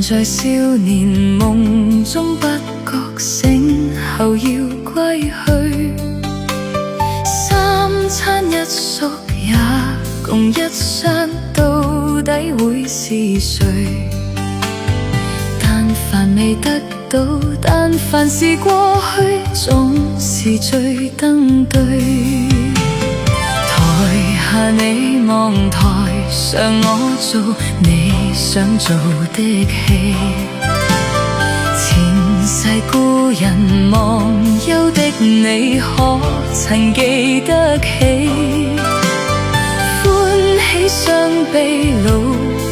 在少年夢中不覺醒後要歸去，三餐一宿也共一餐，到底會是誰？但凡未得到，但凡是過去，總是最登對。台下你望台上我做你想做的戲，前世故人忘憂的你可曾記得起？歡喜傷悲老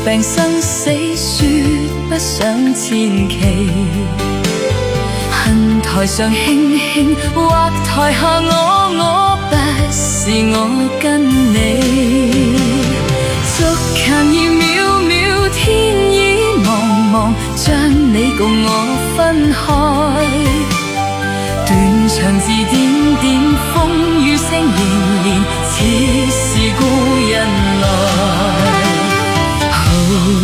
病生死說不上千期，恨台上輕輕或台下我不是我跟你。逐近已渺渺，天已茫茫，將你共我分開。斷腸字點點，風雨聲連連，似是故人來。豪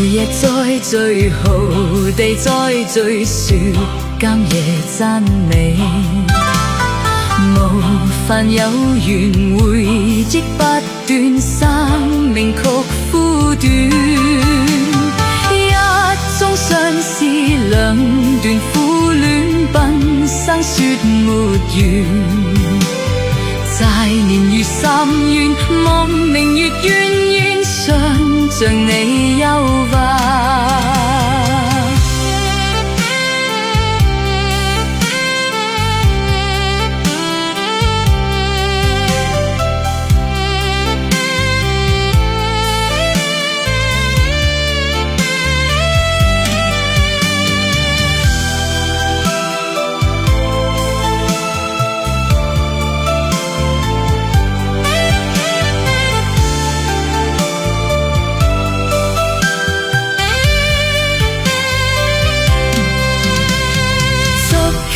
夜再聚，豪地再聚，說今夜讚美。無煩有緣回憶不斷，生命曲苦短。一宗相思，兩段苦戀，奔生說沒完。債年月三怨，望明月怨怨，想像你憂患。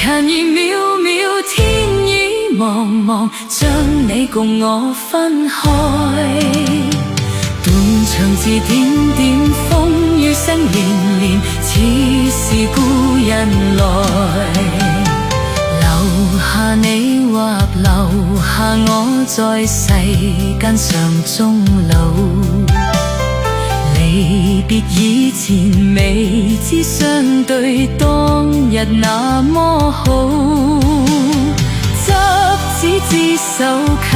人已渺渺，天已茫茫，將你共我分開。斷腸字點點，風雨聲連連，似是故人來。留下你或留下我，在世間上終老。離別以前，未知相對當日那麼好。執子之手，卻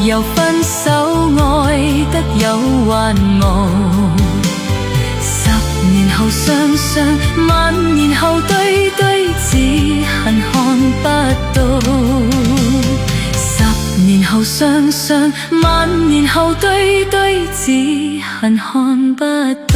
又分手，愛得有還無。10年後雙雙，萬年後對對，只恨看不到。10年後雙雙，萬年後對對，只恨看不到。